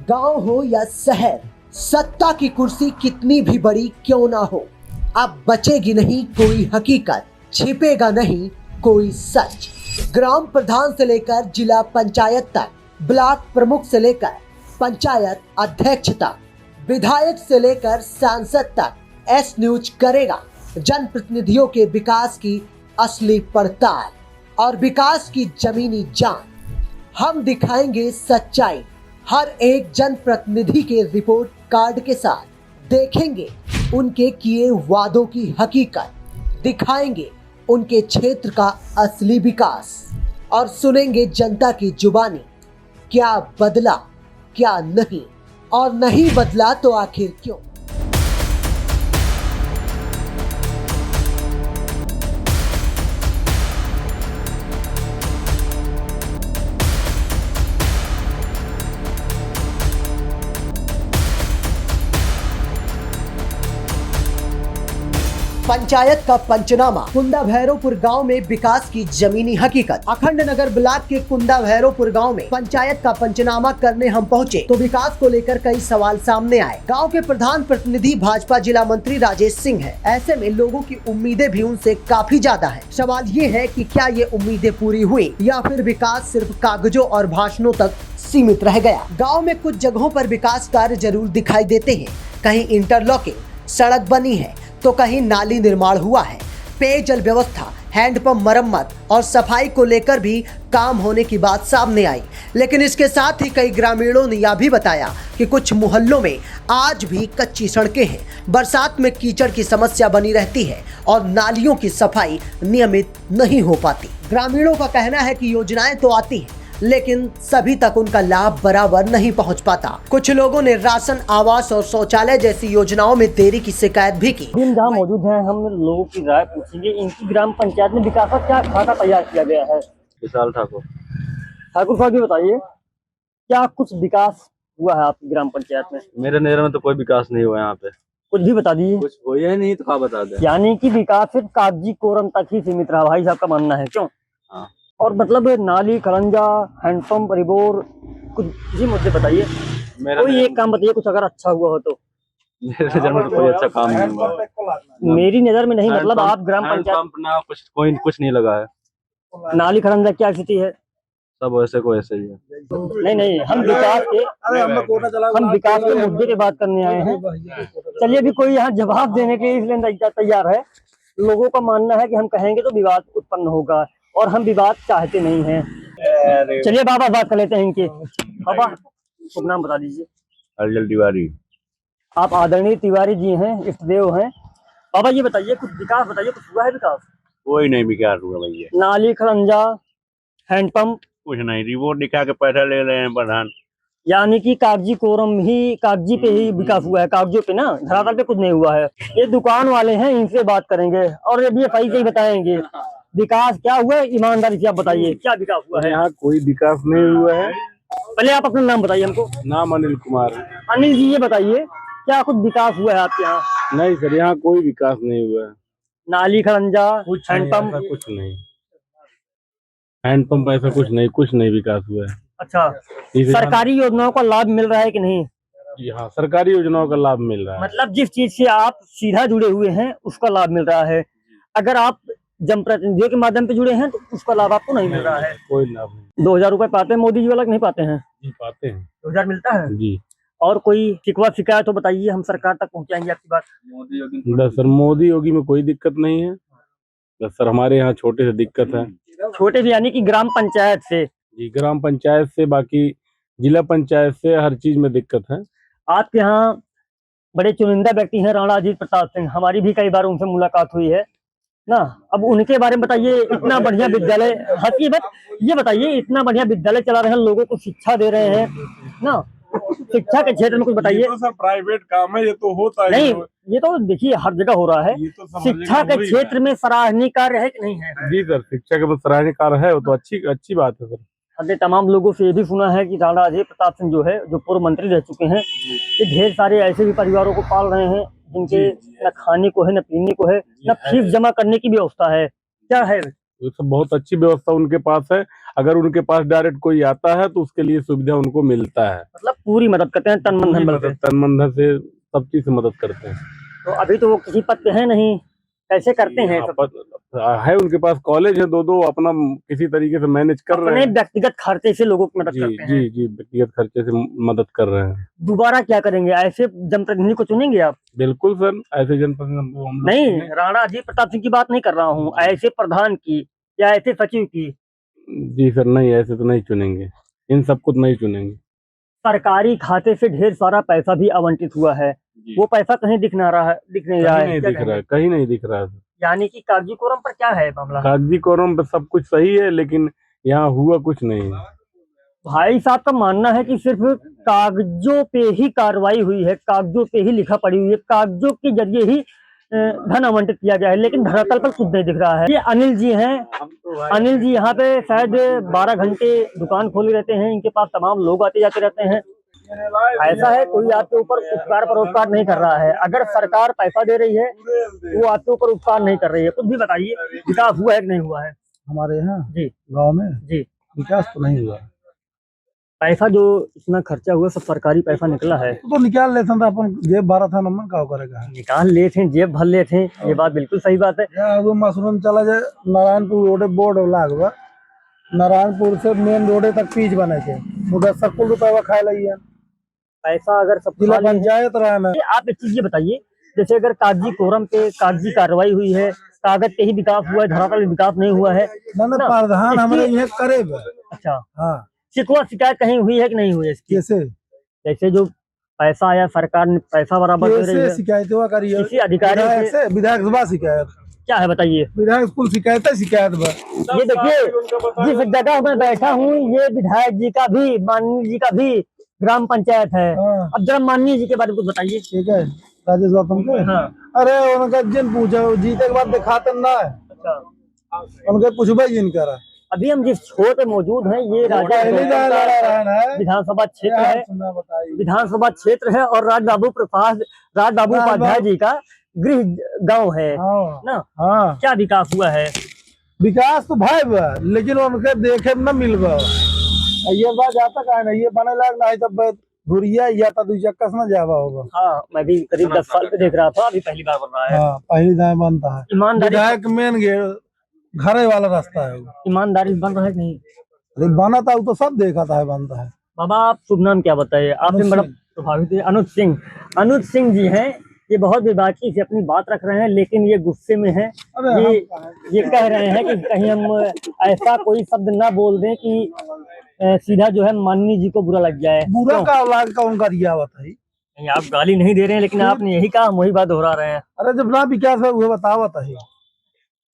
गांव हो या शहर, सत्ता की कुर्सी कितनी भी बड़ी क्यों ना हो, अब बचेगी नहीं कोई हकीकत, छिपेगा नहीं कोई सच। ग्राम प्रधान से लेकर जिला पंचायत तक, ब्लॉक प्रमुख से लेकर पंचायत अध्यक्ष तक, विधायक से लेकर सांसद तक, एस न्यूज करेगा जनप्रतिनिधियों के विकास की असली पड़ताल और विकास की जमीनी जांच। हम दिखाएंगे सच्चाई, हर एक जनप्रतिनिधि के रिपोर्ट कार्ड के साथ देखेंगे उनके किए वादों की हकीकत, दिखाएंगे उनके क्षेत्र का असली विकास और सुनेंगे जनता की जुबानी, क्या बदला क्या नहीं, और नहीं बदला तो आखिर क्यों। पंचायत का पंचनामा, कुंदा भैरवपुर गांव में विकास की जमीनी हकीकत। अखंड नगर ब्लॉक के कुंदा भैरवपुर गांव में पंचायत का पंचनामा करने हम पहुंचे तो विकास को लेकर कई सवाल सामने आए। गांव के प्रधान प्रतिनिधि भाजपा जिला मंत्री राजेश सिंह है। ऐसे में लोगों की उम्मीदें भी उनसे काफी ज्यादा है। सवाल ये है कि क्या ये उम्मीदें पूरी हुई या फिर विकास सिर्फ कागजों और भाषणों तक सीमित रह गया। गाँव में कुछ जगहों पर विकास कार्य जरूर दिखाई देते हैं, कहीं इंटरलॉकिंग सड़क बनी है तो कहीं नाली निर्माण हुआ है। पेयजल व्यवस्था, हैंडपंप मरम्मत और सफाई को लेकर भी काम होने की बात सामने आई। लेकिन इसके साथ ही कई ग्रामीणों ने यह भी बताया कि कुछ मोहल्लों में आज भी कच्ची सड़कें हैं, बरसात में कीचड़ की समस्या बनी रहती है और नालियों की सफाई नियमित नहीं हो पाती। ग्रामीणों का कहना है कि योजनाएं तो आती हैं लेकिन सभी तक उनका लाभ बराबर नहीं पहुंच पाता। कुछ लोगों ने राशन, आवास और शौचालय जैसी योजनाओं में देरी की शिकायत भी की। जहाँ मौजूद हैं, हम लोगों की राय पूछेंगे। इनकी ग्राम पंचायत में विकास का क्या खाता तैयार किया गया है? विशाल ठाकुर। ठाकुर साहब, बताइए क्या कुछ विकास हुआ है आपकी ग्राम पंचायत में? मेरे नजर में तो कोई विकास नहीं हुआ यहाँ पे। कुछ भी बता दीजिए। कुछ हो ही नहीं तो क्या बता दें। यानी कि विकास सिर्फ कागजी कोरम तक ही सीमित रहा, भाई साहब का मानना है, क्यों? हाँ। और मतलब नाली, खरंजा, हैंडपंप, रिबोर, कुछ जी मुद्दे बताइए। कोई एक काम बताइए कुछ अगर अच्छा हुआ हो तो। मेरे नजर में तो कोई अच्छा काम नहीं हुआ। मेरी नजर में नहीं, मतलब आप ग्राम पंचायत ना कुछ नहीं लगा है। नाली, खरंजा क्या स्थिति है? सब वैसे को ऐसे ही है। नहीं, हम विकास के मुद्दे की बात करने आए हैं। चलिए, भी कोई यहाँ जवाब देने के लिए इसलिए तैयार है। लोगों का मानना है कि हम कहेंगे तो विवाद उत्पन्न होगा और हम विवाद चाहते नहीं हैं। चलिए बाबा बात कर लेते हैं इनके। बाबा, शुभ नाम बता दीजिए। अर्जल तिवारी। आप आदरणीय तिवारी जी हैं, इष्टदेव हैं। बाबा ये बताइए, कुछ विकास बताइए, कुछ हुआ है विकास? कोई नहीं विकास हुआ भैया। नाली, खरंजा, हैंडपंप कुछ नहीं। रिपोर्ट दिखा के पैसा ले रहे हैं प्रधान। यानी कि कागजी कोरम ही, कागजी पे ही विकास हुआ है, कागजों पे ना, धरातल पे कुछ नहीं हुआ है। ये दुकान वाले हैं, इनसे बात करेंगे और ये भी सही सही बताएंगे विकास क्या हुआ है। ईमानदारी से आप बताइए क्या विकास हुआ है? यहाँ कोई विकास नहीं हुआ है। पहले आप अपना नाम बताइए हमको। नाम अनिल कुमार। अनिल जी, ये बताइए क्या कुछ विकास हुआ है आपके यहाँ? नहीं सर, यहाँ कोई विकास नहीं हुआ है। नाली, खरंजा, हैंडपंप कुछ नहीं। हैंडपंप ऐसा कुछ नहीं विकास हुआ है। अच्छा, सरकारी योजनाओं का लाभ मिल रहा है कि नहीं? जी हाँ, सरकारी योजनाओं का लाभ मिल रहा है। मतलब जिस चीज से आप सीधा जुड़े हुए हैं उसका लाभ मिल रहा है। अगर आप जनप्रतिनिधियों के माध्यम से जुड़े हैं तो उसका लाभ आपको नहीं मिल रहा है। कोई लाभ नहीं। 2000 रुपए पाते हैं मोदी जी वाला, नहीं पाते हैं? जी पाते हैं। 2000 मिलता है जी। और कोई शिकवा शिकायत तो बताइए, हम सरकार तक पहुंचाएंगे आपकी बात। बस सर, मोदी योगी में कोई दिक्कत नहीं है। बस सर, हमारे यहाँ छोटे से दिक्कत है। छोटे से यानी कि ग्राम पंचायत से? जी, ग्राम पंचायत से, बाकी जिला पंचायत से हर चीज में दिक्कत है। आपके यहाँ बड़े चुनिंदा व्यक्ति हैं राणा अजीत प्रताप सिंह, हमारी भी कई बार उनसे मुलाकात हुई है ना। अब उनके बारे में बताइए। इतना बढ़िया विद्यालय, हकीकत ये बताइए, इतना बढ़िया विद्यालय चला रहे हैं, लोगों को शिक्षा दे रहे हैं ना। शिक्षा के क्षेत्र में कुछ बताइए। ये तो सब प्राइवेट काम है, ये तो होता है। नहीं, ये तो देखिए हर जगह हो रहा है। शिक्षा के क्षेत्र में सराहनीय कार्य है कि नहीं है? जी सर, शिक्षा के सराहनीय कार्य है, वो तो अच्छी बात है सर। हमने तमाम लोगों से ये भी सुना है कि राणा अजीत प्रताप सिंह जो है, जो पूर्व मंत्री रह चुके हैं, ये ढेर सारे ऐसे भी परिवारों को पाल रहे हैं जिनके न खाने को है, न पीने को है, न फीस जमा करने की व्यवस्था है। क्या है ये सब बहुत अच्छी व्यवस्था उनके पास है। अगर उनके पास डायरेक्ट कोई आता है तो उसके लिए सुविधा उनको मिलता है। मतलब पूरी मदद करते हैं, तन मन धन बल से। तन मन धन से सब चीज से मदद करते हैं। तो अभी तो वो किसी पद पे है नहीं, कैसे करते हैं सब? है उनके पास कॉलेज है, दो अपना किसी तरीके से मैनेज कर रहे अपने हैं। व्यक्तिगत खर्चे से लोगों की मदद जी करते हैं। जी जी, व्यक्तिगत खर्चे से मदद कर रहे हैं। दोबारा क्या करेंगे? ऐसे जनप्रतिनिधि को चुनेंगे आप? बिल्कुल सर, ऐसे जनप्रतिनिधि को हम लोग नहीं, चुनेंगे। राणा अजीत प्रताप सिंह की बात नहीं कर रहा हूँ, ऐसे प्रधान की या ऐसे सचिव की। जी सर, नहीं ऐसे तो नहीं चुनेंगे, इन सबको तो नहीं चुनेंगे। सरकारी खाते से ढेर सारा पैसा भी आवंटित हुआ है, वो पैसा कहीं दिख नहीं रहा है, कहीं नहीं दिख रहा है, कहीं नहीं दिख रहा है। यानी कि कागजी कोरम पर क्या है मामला? कागजी कोरम पे सब कुछ सही है, लेकिन यहाँ हुआ कुछ नहीं है। भाई साहब का मानना है कि सिर्फ कागजों पे ही कार्रवाई हुई है, कागजों पे ही लिखा पड़ी हुई है, कागजों के जरिए ही धन आवंटित किया गया है, लेकिन धरातल पर कुछ नहीं दिख रहा है। ये अनिल जी हैं। अनिल जी यहाँ पे शायद 12 घंटे दुकान खोले रहते हैं, इनके पास तमाम लोग आते जाते रहते हैं। ऐसा है, कोई आपके ऊपर उपकार परोपकार नहीं कर रहा है। अगर सरकार पैसा दे रही है वो आपके ऊपर उपकार नहीं कर रही है। कुछ भी बताइए, विकास हुआ है कि नहीं हुआ है हमारे यहाँ जी? गांव में जी, विकास तो नहीं हुआ। पैसा जो इतना खर्चा हुआ सब सरकारी पैसा निकला है। तो निकाल लेते हैं, अपन जेब 12 था नंबर का करेगा। निकाल ले थे, जेब भर ले थे, ये बात बिल्कुल सही बात है। या वो मशरूम चला जाए नारायणपुर रोड बोर्ड लागवा, नारायणपुर से मेन रोड तक पीच बने थे, उधर 70 रुपया खाए लगी है। पैसा अगर सब जिला खा लिए हैं। पंचायत रहा है। आप एक चीज ये बताइए, जैसे अगर कागजी कोरम पे कागजी कार्रवाई हुई है, कागज पे ही विकास हुआ है, धरातल पे विकास नहीं हुआ है। ना प्रधान हमारे यहाँ करे। अच्छा, हाँ, शिकवा शिकायत कहीं हुई है कि नहीं हुई है इसकी? कैसे जैसे जो पैसा आया, सरकार ने पैसा बराबर दे रही है, शिकायत हुआ करिए किसी अधिकारी से? विधायक सभा शिकायत क्या है बताइए? विधायक स्कूल शिकायत ये देखिए, जिस जगह मैं बैठा हूँ ये विधायक जी का भी, माननीय जी का भी ग्राम पंचायत है। हाँ। अब जरा माननीय जी के बारे में कुछ बताइए। ठीक है, राजेश गौतम के। हाँ। अरे उनका जिन पूछो जीते के बाद दिखाते ना है, उनके पूछबे जिन करा। अभी हम जिस छोर पे मौजूद हैं ये राजा विधानसभा क्षेत्र है, विधानसभा क्षेत्र है और राज बाबू उपाध्याय जी का गृह गांव है ना। हाँ, क्या विकास हुआ है? विकास तो भाई बा, लेकिन उनके देखे न मिलबा। ये बात जाता का नहीं, ये बने लाग नहीं तब धुरिया या तो 2 चक्का से न जावा होगा। हाँ, मैं भी करीब 10 साल पे देख रहा था, अभी पहली बार बन रहा है। हाँ, पहली दाएं बनता है। ईमानदारी, विधायक मेन गेट घरे वाला रास्ता है। ईमानदारी बन रहा है कि नहीं? अरे बना था, वो तो सब देखा था, बनता है। बाबा, आप शुभ नाम क्या बताइए? आपसे बड़ा प्रभावित है। अनुज सिंह। अनुज सिंह जी हैं, ये बहुत बेबाकी से अपनी बात रख रहे हैं, लेकिन ये गुस्से में हैं। ये कह रहे हैं कि कहीं हम ऐसा कोई शब्द ना बोल दें कि सीधा जो है माननीय जी को बुरा लग जाए। बुरा का औलाद का उनका रिया होता है। नहीं, आप गाली नहीं दे रहे हैं, लेकिन आपने यही कहा, हम वही बात दोहरा रहे हैं। अरे जब ना विकास है वो बतावत है।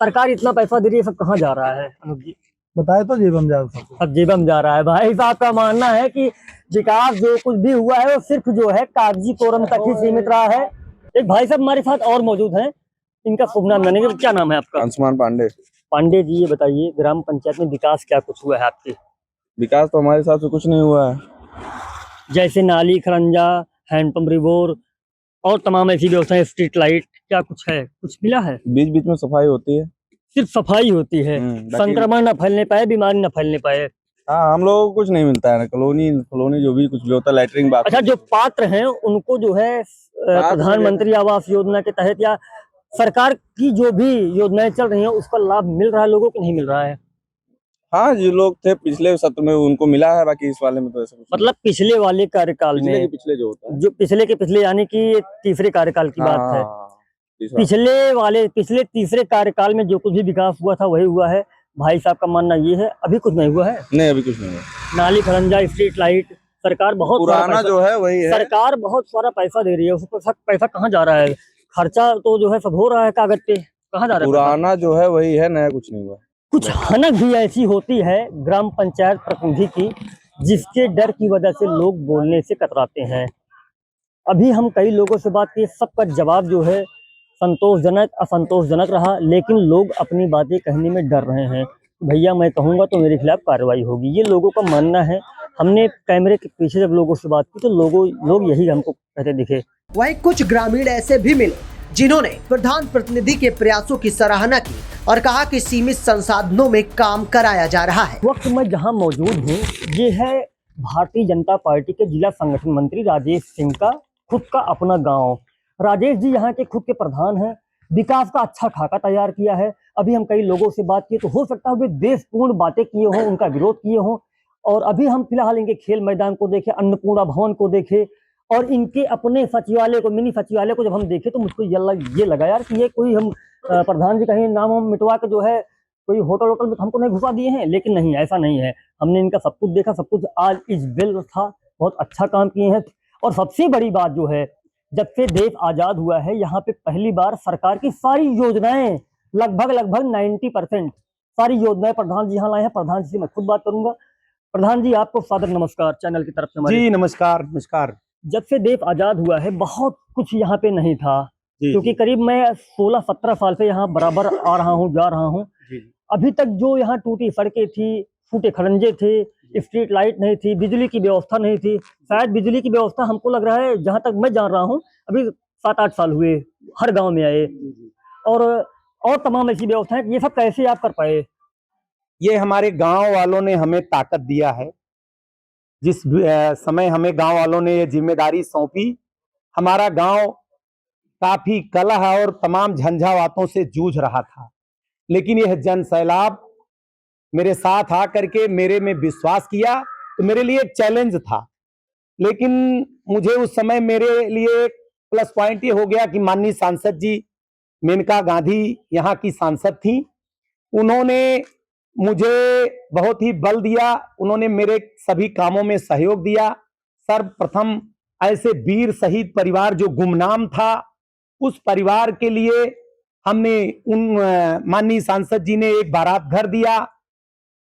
सरकार इतना पैसा दे रही है, सब कहाँ जा रहा है अनुज जी? बताए तो जेबम जा सब जेबम जा रहा है। भाई साहब का मानना है कि विकास जो कुछ भी हुआ है वो सिर्फ जो है कागजी कोरम तक ही सीमित रहा है। एक भाई साहब हमारे साथ और मौजूद हैं, इनका शुभ नाम जानेंगे। क्या नाम है आपका? अंशुमान पांडे। पांडे जी, ये बताइए ग्राम पंचायत में विकास क्या कुछ हुआ है आपके? विकास तो हमारे हिसाब से कुछ नहीं हुआ है। जैसे नाली, खरंजा, हैंडपंप, रिवोर और तमाम ऐसी व्यवस्थाएं, स्ट्रीट लाइट, क्या कुछ है? कुछ मिला है? बीच बीच में सफाई होती है, सिर्फ सफाई होती है, संक्रमण न फैलने पाए, बीमारी न फैलने पाए। हाँ, हम लोगों को कुछ नहीं मिलता है ना, कॉलोनी जो भी कुछ भी होता है, लैटरिन बात। अच्छा, जो पात्र हैं उनको जो है प्रधानमंत्री आवास योजना के तहत या सरकार की जो भी योजनाएं चल रही हैं उसका लाभ मिल रहा है लोगों को, नहीं मिल रहा है? हाँ, जो लोग थे पिछले सत्र में उनको मिला है, बाकी इस वाले में तो ऐसा कुछ मतलब पिछले वाले कार्यकाल में, पिछले जो होता है, जो पिछले के पिछले यानी कि तीसरे कार्यकाल की बात है। पिछले तीसरे कार्यकाल में जो कुछ भी विकास हुआ था वही हुआ है। भाई साहब का मानना ये है, अभी कुछ नहीं हुआ है। नहीं, अभी कुछ नहीं हुआ। नाली, खरंजा, स्ट्रीट लाइट, सरकार बहुत पुराना जो है वही है। सरकार बहुत सारा पैसा दे रही है, उसको पैसा कहाँ जा रहा है? खर्चा तो जो है सब हो रहा है कागज पे, कहाँ जा रहा है? पुराना जो है वही है, नया कुछ नहीं हुआ। कुछ हनक भी ऐसी होती है ग्राम पंचायत प्रतिनिधि की, जिसके डर की वजह से लोग बोलने से कतराते हैं। अभी हम कई लोगों से बात की, सबका जवाब जो है संतोषजनक असंतोषजनक रहा, लेकिन लोग अपनी बातें कहने में डर रहे हैं। भैया मैं कहूँगा तो मेरे खिलाफ कार्रवाई होगी, ये लोगों का मानना है। हमने कैमरे के पीछे जब लोगों से बात की तो लोग यही हमको कहते दिखे। वहीं कुछ ग्रामीण ऐसे भी मिले जिन्होंने प्रधान प्रतिनिधि के प्रयासों की सराहना की और कहा कि सीमित संसाधनों में काम कराया जा रहा है। वक्त मैं जहां मौजूद हूं, ये है भारतीय जनता पार्टी के जिला संगठन मंत्री राजेश सिंह का खुद का अपना गांव। राजेश जी यहाँ के खुद के प्रधान हैं, विकास का अच्छा खाका तैयार किया है। अभी हम कई लोगों से बात किए तो हो सकता है वे देशपूर्ण बातें किए हों, उनका विरोध किए हों, और अभी हम फिलहाल इनके खेल मैदान को देखे, अन्नपूर्णा भवन को देखे और इनके अपने सचिवालय को, मिनी सचिवालय को जब हम देखे तो मुझको ये लगा यार कि ये कोई हम प्रधान जी कहीं नाम हम मिटवा के जो है कोई होटल में हमको नहीं घुसा दिए हैं, लेकिन नहीं, ऐसा नहीं है। हमने इनका सब कुछ देखा, सब कुछ आज इस बिल था, बहुत अच्छा काम किए हैं। और सबसे बड़ी बात जो है, जब से देश आजाद हुआ है यहाँ पे पहली बार सरकार की सारी योजनाएं लगभग 90% सारी योजनाएं प्रधान जी यहाँ लाए हैं। प्रधान जी से मैं खुद बात करूंगा। प्रधान जी, आपको सादर नमस्कार चैनल की तरफ से हमारे। जी नमस्कार नमस्कार। जब से देश आजाद हुआ है बहुत कुछ यहाँ पे नहीं था, क्योंकि करीब मैं 16-17 साल से यहाँ बराबर आ रहा हूँ, जा रहा हूँ। अभी तक जो यहाँ टूटी सड़कें थी, फूटे खड़ंजे थे, स्ट्रीट लाइट नहीं थी, बिजली की व्यवस्था नहीं थी। शायद बिजली की व्यवस्था हमको लग रहा है, जहां तक मैं जान रहा हूं, अभी 7-8 साल हुए हर गांव में आए, और तमाम ऐसी व्यवस्थाएं। ये सब कैसे आप कर पाए? ये हमारे गांव वालों ने हमें ताकत दिया है। जिस समय हमें गांव वालों ने ये जिम्मेदारी सौंपी, हमारा गांव काफी कलह और तमाम झंझावातों से जूझ रहा था, लेकिन यह जन सैलाब मेरे साथ आकर के मेरे में विश्वास किया, तो मेरे लिए एक चैलेंज था। लेकिन मुझे उस समय मेरे लिए प्लस पॉइंट ये हो गया कि माननीय सांसद जी मेनका गांधी यहाँ की सांसद थी, उन्होंने मुझे बहुत ही बल दिया, उन्होंने मेरे सभी कामों में सहयोग दिया। सर्वप्रथम ऐसे वीर शहीद परिवार जो गुमनाम था, उस परिवार के लिए हमने उन माननीय सांसद जी ने एक बारात घर दिया,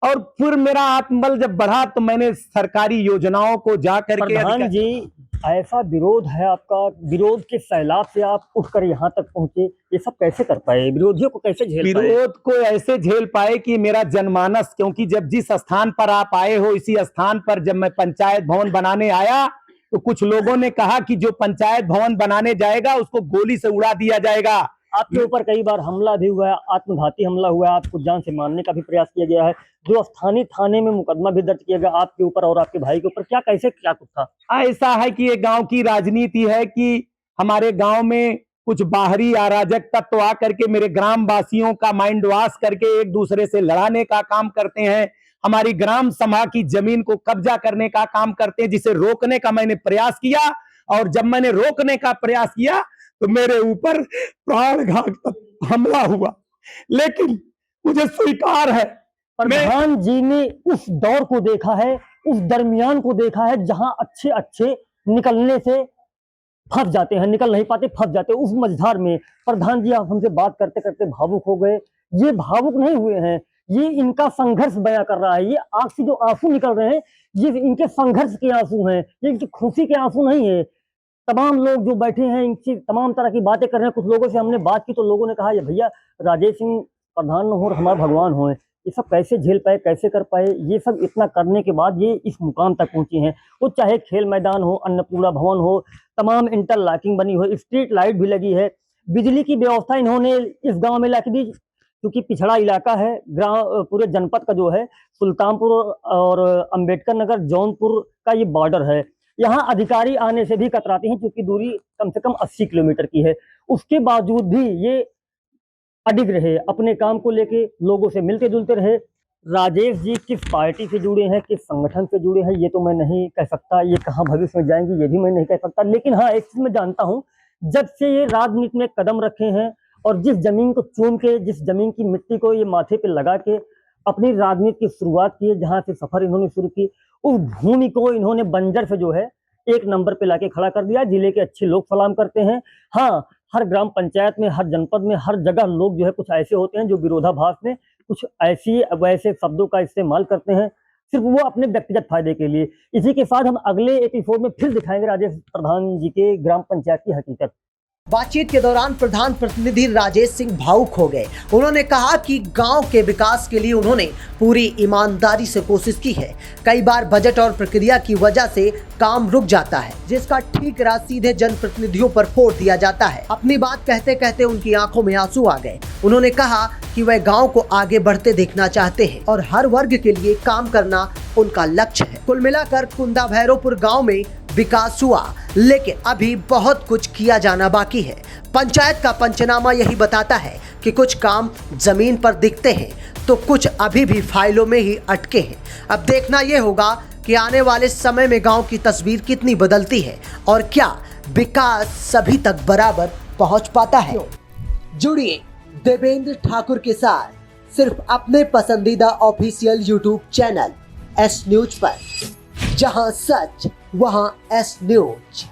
और फिर मेरा आत्मबल जब बढ़ा तो मैंने सरकारी योजनाओं को जा करके। प्रधान जी, ऐसा विरोध है आपका, विरोध के सैलाब से आप उठकर यहाँ तक पहुंचे, ये सब कैसे कर पाए? विरोधियों को कैसे झेल पाए? विरोध को ऐसे झेल पाए कि मेरा जनमानस, क्योंकि जब जिस स्थान पर आप आए हो, इसी स्थान पर जब मैं पंचायत भवन बनाने आया तो कुछ लोगों ने कहा कि जो पंचायत भवन बनाने जाएगा उसको गोली से उड़ा दिया जाएगा। आपके ऊपर कई बार हमला भी हुआ है, आत्मघाती हमला हुआ है, आपको जान से मारने का भी प्रयास किया गया है, जो स्थानीय थाने में मुकदमा भी दर्ज किया गया आपके ऊपर और आपके भाई के ऊपर। क्या कैसे क्या कुछ था? ऐसा है कि ये गांव की राजनीति है कि हमारे गांव में कुछ बाहरी अराजक तत्व आकर के मेरे ग्राम वासियों का माइंड वॉश करके एक दूसरे से लड़ाने का काम करते हैं, हमारी ग्राम सभा की जमीन को कब्जा करने का काम करते हैं, जिसे रोकने का मैंने प्रयास किया। और जब मैंने रोकने का प्रयास किया तो मेरे ऊपर प्राणघात तक हमला हुआ, लेकिन मुझे स्वीकार है। प्रधान जी ने उस दौर को देखा है, उस दरमियान को देखा है जहां अच्छे निकलने से फंस जाते हैं, निकल नहीं पाते, फंस जाते हैं उस मझधार में। प्रधान जी, आप हमसे बात करते करते भावुक हो गए। ये भावुक नहीं हुए हैं, ये इनका संघर्ष बयां कर रहा है। ये आंख से जो आंसू निकल रहे हैं, ये इनके संघर्ष के आंसू हैं, ये इनकी खुशी के आंसू नहीं है। तमाम लोग जो बैठे हैं इनसे तमाम तरह की बातें कर रहे हैं। कुछ लोगों से हमने बात की तो लोगों ने कहा, ये भैया राजेश सिंह प्रधान हो और हमारे भगवान हो, ये सब कैसे झेल पाए, कैसे कर पाए? ये सब इतना करने के बाद ये इस मुकाम तक पहुंचे हैं। वो चाहे खेल मैदान हो, अन्नपूर्णा भवन हो, तमाम इंटरलॉकिंग बनी हो, स्ट्रीट लाइट भी लगी है, बिजली की व्यवस्था इन्होंने इस गांव में ला के दी। क्योंकि पिछड़ा इलाका है, पूरे जनपद का जो है सुल्तानपुर और अंबेडकर नगर, जौनपुर का ये बॉर्डर है। यहाँ अधिकारी आने से भी कतराते हैं, क्योंकि दूरी कम से कम 80 किलोमीटर की है। उसके बावजूद भी ये अडिग रहे, अपने काम को लेके लोगों से मिलते जुलते रहे। राजेश जी किस पार्टी से जुड़े हैं, किस संगठन से जुड़े हैं, ये तो मैं नहीं कह सकता। ये कहाँ भविष्य में जाएंगे ये भी मैं नहीं कह सकता। लेकिन हाँ, एक चीज मैं जानता हूँ, जब से ये राजनीति में कदम रखे हैं और जिस जमीन को चूम के, जिस जमीन की मिट्टी को ये माथे पे लगा के अपनी राजनीति की शुरुआत की है, जहां से सफर इन्होंने शुरू की, उस भूमि को इन्होंने बंजर से जो है एक नंबर पे लाके खड़ा कर दिया। जिले के अच्छे लोग सलाम करते हैं। हाँ, हर ग्राम पंचायत में, हर जनपद में, हर जगह लोग जो है कुछ ऐसे होते हैं जो विरोधाभास में कुछ ऐसी वैसे शब्दों का इस्तेमाल करते हैं, सिर्फ वो अपने व्यक्तिगत फायदे के लिए। इसी के साथ हम अगले एपिसोड में फिर दिखाएंगे राजेश प्रधान जी के ग्राम पंचायत की हकीकत। बातचीत के दौरान प्रधान प्रतिनिधि राजेश सिंह भावुक हो गए। उन्होंने कहा कि गांव के विकास के लिए उन्होंने पूरी ईमानदारी से कोशिश की है। कई बार बजट और प्रक्रिया की वजह से काम रुक जाता है, जिसका ठीकरा सीधे जनप्रतिनिधियों पर फोड़ दिया जाता है। अपनी बात कहते कहते उनकी आंखों में आंसू आ गए। उन्होंने कहा कि वह गांव को आगे बढ़ते देखना चाहते हैं और हर वर्ग के लिए काम करना उनका लक्ष्य है। कुल मिलाकर कुंदा भैरोपुर गांव में विकास हुआ, लेकिन अभी बहुत कुछ किया जाना बाकी है। पंचायत का पंचनामा यही बताता है कि कुछ काम जमीन पर दिखते हैं तो कुछ अभी भी फाइलों में ही अटके हैं। अब देखना यह होगा कि आने वाले समय में गांव की तस्वीर कितनी बदलती है और क्या विकास सभी तक बराबर पहुंच पाता है। जुड़िए देवेंद्र ठाकुर के साथ सिर्फ अपने पसंदीदा official YouTube channel S news पर, जहां सच वहां एस न्यूज।